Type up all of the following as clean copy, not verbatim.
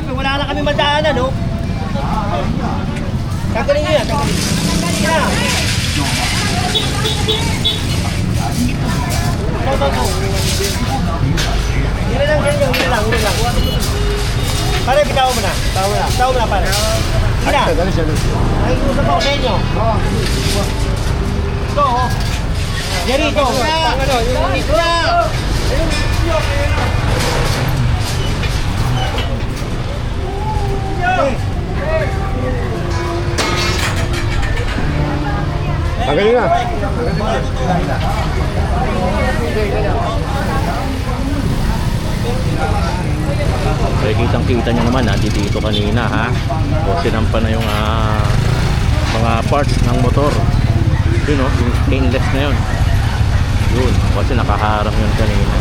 siyempre wala na kami madaanan, no? Tanggalin nyo yan, tanggalin. Sige na. Hila lang, hila lang. Pare, bitaw mo na. Bitaw mo na, pare. Hila. Nakikusap ako sa inyo. Ito, oh. Jerry, ito. Ano, yung dito na. Ayun, dito. Tanggalin na. So, kitang-kita nyo naman ha, dito kanina ha. O, sinampa na yung mga parts ng motor. Yun o, yung stainless na yun. Yun, kasi nakaharang yun kanina.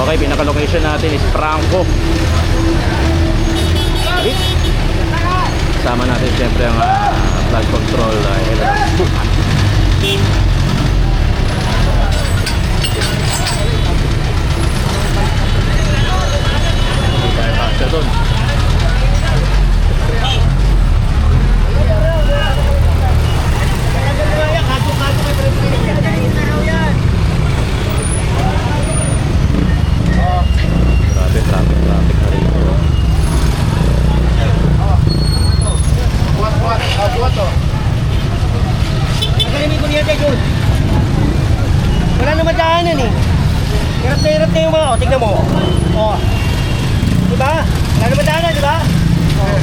Okay, pinaka-location natin is Franco. Kasama natin siyempre ang flag control element. Hindi tayo kasya doon. Traffic na rito. Magaling ko niya tayo. Wala naman daanan eh. Hirap na yung mga, tignan mo. Oh. Diba? Wala naman daanan, diba? Oh.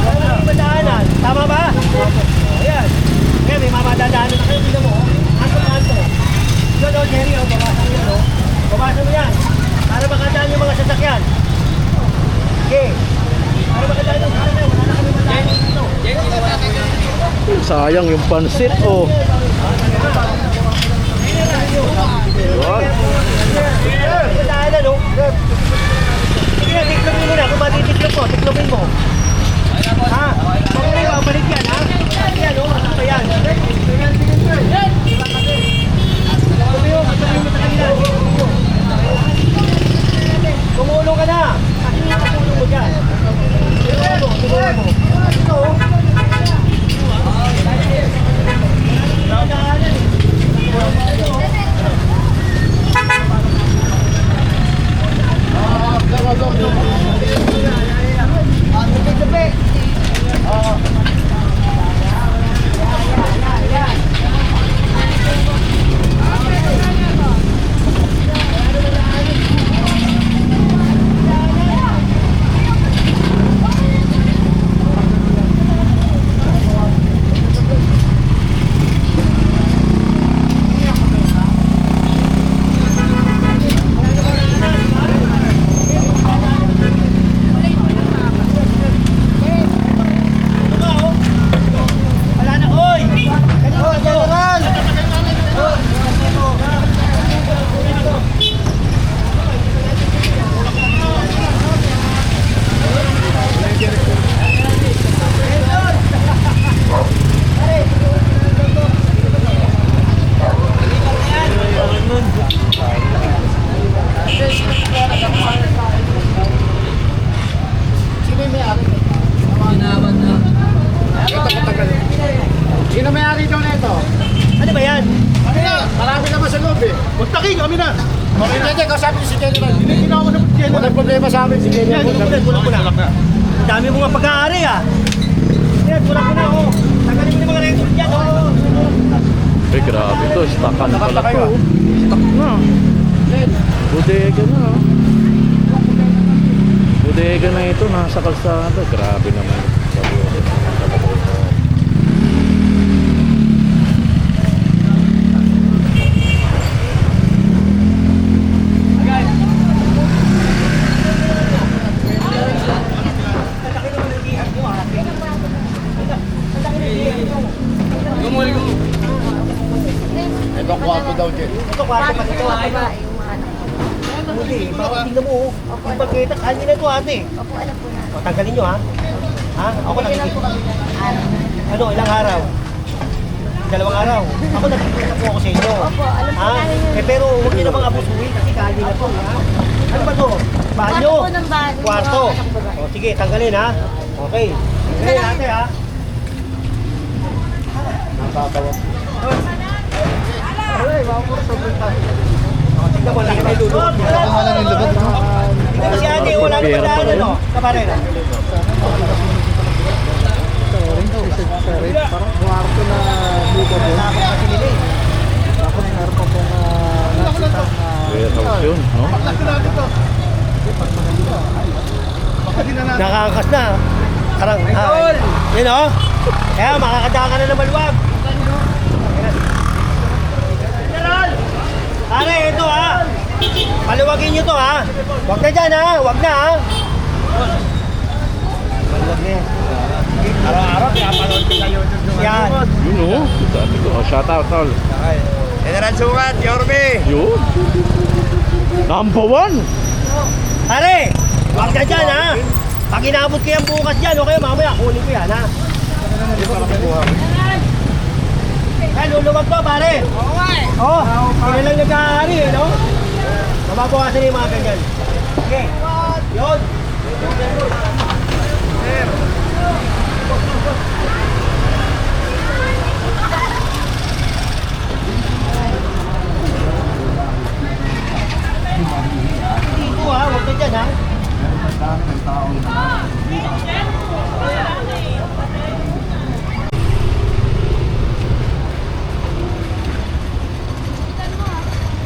Wala naman daanan. Tama ba? Oh, ayan. Kaya may mamadadaanan na kayo, tignan mo. Anto. Yun o, Jerry, babasan mo yan o. Babasan mo yan. Para makadaan yung mga sasakyan. Okay. Para makadaan yung sasakyan. Wala na kami madaanan dito. Sayang yung pansit oh. Yun. Madaanan o. Sige na, tiklopin mo na. Kung matitiklop mo, tiklopin mo. Ha? Kung may babalik yan, ha? Yan o, ayan. Tumulong ka na. Kasi nakatulong mo dyan. Tumulong mo. Ito o. Sino may-ari daw nito? Ano ba yan? Marami naman sa loob eh. Bustaki, kami na. Okay na. Hindi, kausapin si General. Hindi ako na General. Walang problema sa amin si General. Kulang. Ang dami mo nga pag-aari ah. Yan, kulang na oh. Tagalin mo yung mga record dyan oh. Ay, grabe to. Stockan pala Nakata kayo. to. Stock na. Bodega na. Bodega na ito. Nasa kalsada. Grabe naman. Ito, kwarto daw dyan. Ito, kwarto pa ito. Hindi, baka tingnan mo oh. Yung pagkita, kanina ito ate. Opo, alam po na. O, tanggalin nyo ha. Ha? Ako Bigyan lang po nakikita. kami ng araw. Ano, ilang araw? 2 araw. Ako nakikita po ako sa inyo. Opo, alam po Ha? namin yun. Eh pero huwag nyo namang abusuhin kasi kanina to. Ha? Ano ba to? Banyo? Kwarto po ng bahay. Kwarto. O sige, tanggalin ha. Okay. Tanggalin ate ha. Nakatawa. Tingnan mo, laki may lulot. Tingnan mo si ate, wala naman daan ano. Kapare na. Parang kwarto na dito doon. Nakakot kasi nila eh. Tapos meron pa pong nakita na... Warehouse yun, no? Nakakakas na. Parang, yun o. Kaya makakadaan ka na ng maluwag. Pare, ito ha. Paluwagin nyo to ha. Huwag na dyan ha. Huwag na ha. Maluwag na yan. Araw-araw, pinapanood ko kayo. Yan. Yun, oh. Sabi ko, oh, shout out, tol. General Sukat, Yorme! Yun. Number 1. Pare, huwag na dyan ha. Pag inabot ko yan bukas dyan, okay, mamaya kunin ko yan ha. Ay, luluwag to pare. Oo nga eh. Oo, sila lang nag-aari eh, no? Mababawasan na yung mga ganyan. Okay. Yun. Dito ha, huwag na dyan ha.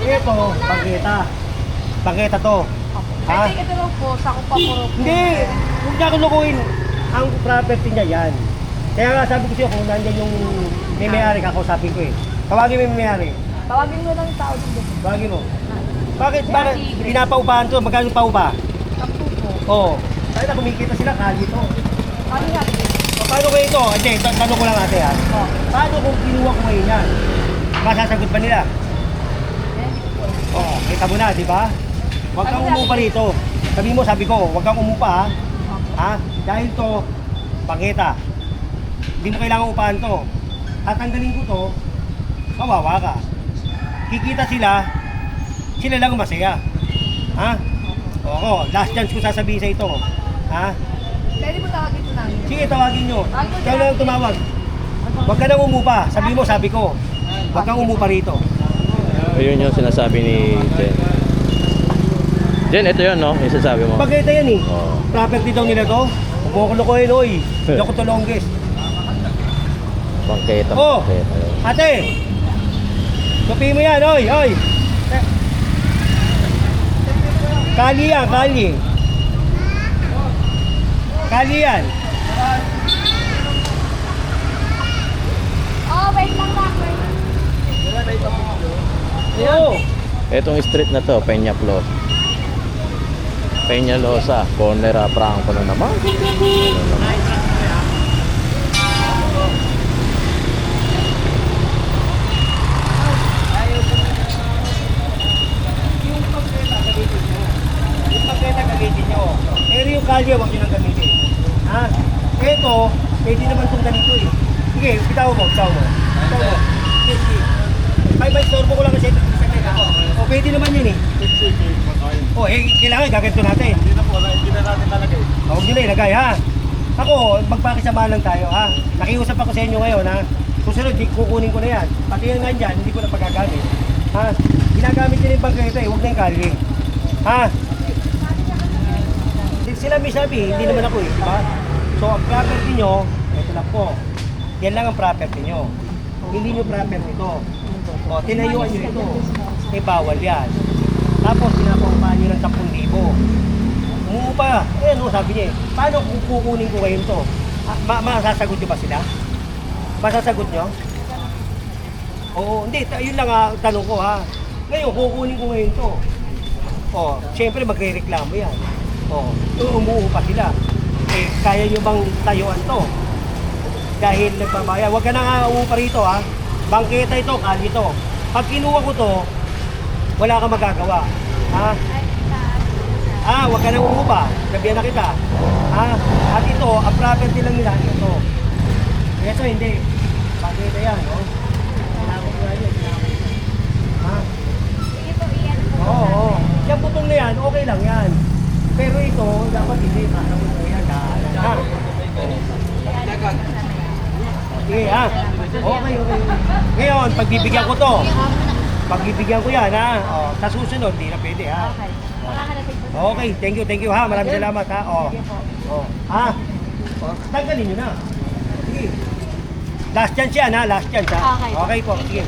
Ito, pagkita. Pagkita to. Ha? Ay, ito lang po, sa pa po. Hindi, huwag niya kulukuhin ang property niya yan. Kaya nga sabi ko sa'yo kung nandiyan yung may-ari, kakausapin ko eh. Tawagin mo yung may-ari. Tawagin mo lang yung tao dito. Tawagin mo. Bakit pinapaupahan to? Magkano paupa? Sampu po. Oo. Kaya na kumikita sila, kali to. Kami nga. O, paano kayo ito? Hindi, tanong ko lang ate ha. Paano kung kinuha ko ngayon yan? Masasagot ba nila? Oo, kita mo na, di ba? Huwag kang umupa rito. Sabi mo, sabi ko, huwag kang umupa ha. Ha? Dahil to, pangita. Hindi mo kailangan upahan to. Tatanggalin ko to, kawawa ka. Kikita sila, sila lang masaya. Ha? Oo, last chance ko sasabihin sa ito. Ha? Pwede mo tawagin po namin. Sige, tawagin nyo. Ikaw lang tumawag. Huwag ka nang umupa. Sabi mo, sabi ko. Huwag kang umupa rito. Ayun yung sinasabi ni Jen. Jen, ito yun, no? Yung sinasabi mo. Pagkita yan eh. Oo. Property daw nila to. Huwag mo kulukuhin, oy. Hindi ako to longest. Bangketa, Oh, bangketa. ate. Tupi mo yan, oy, oy. Kali yan, kali. Kali yan. Oh, wait lang na. Oo. Etong street na to, Peñaflor. Peñalosa, corner Franco na naman. Yung pagkita gamitin nyo. Pero yung kalye, huwag nyo nang gamitin. Ha? Ito, pwede naman itong ganito eh. Sige, bitaw mo, bitaw mo. Bitaw mo. Sige. May storbo ko lang kasi ito sa teka. O, pwede naman yun eh. O, kailangan gaganto natin. Hindi na po, hindi na natin talagay. Huwag nyo na ilagay ha. Ako, magpakisama lang tayo ha. Nakiusap ako sa inyo ngayon ha. Susunod, kukunin ko na yan. Pati yan nga dyan, hindi ko na pagagamit. Ha? Ginagamit nila yung bangketa eh, huwag na yung carrying. Ha? Sila may sabi, hindi naman ako eh, diba? So, ang property nyo, ito lang po. Yan lang ang property nyo. Hindi nyo property ito. O, tinayuan nyo ito. Eh, bawal yan. Tapos, pinapaupahan nyo ng 10,000. Umuupa. Eh, ano, sabi niya eh, paano kung kukunin ko ngayon to? Masasagot nyo ba sila? Masasagot nyo? Oo, hindi. Yun lang ang tanong ko ha. Ngayon, kukunin ko ngayon to. O, siyempre magre-reklamo yan. O, umuupa sila. Eh, kaya nyo bang tayuan to? Dahil nagbabayan. Huwag ka na nga uupa rito ha. Bangketa ito, kali ito. Pag kinuha ko to, wala kang magagawa. Ha? Huwag ka nang umupa. Sabihan na kita. At ito, ang property lang nila, ito. Ito, hindi. Bangketa yan, no? Kailangan ko yan. Sige po, iyan po. Oo. Yung butong na yan, okay lang yan. Pero ito, dapat hindi. Pasabot mo yan. Ha? Sige, ha? Okay. Ngayon, pagbibigyan ko to. Pagbibigyan ko yan, ha? O, sa susunod, hindi na pwede, ha? Okay. Makakarating po. Okay, thank you, ha? Maraming salamat, ha? O. Ha? O, tanggalin nyo na. Sige. Last chance yan, ha? Last chance, ha? Okay. Okay po, sige.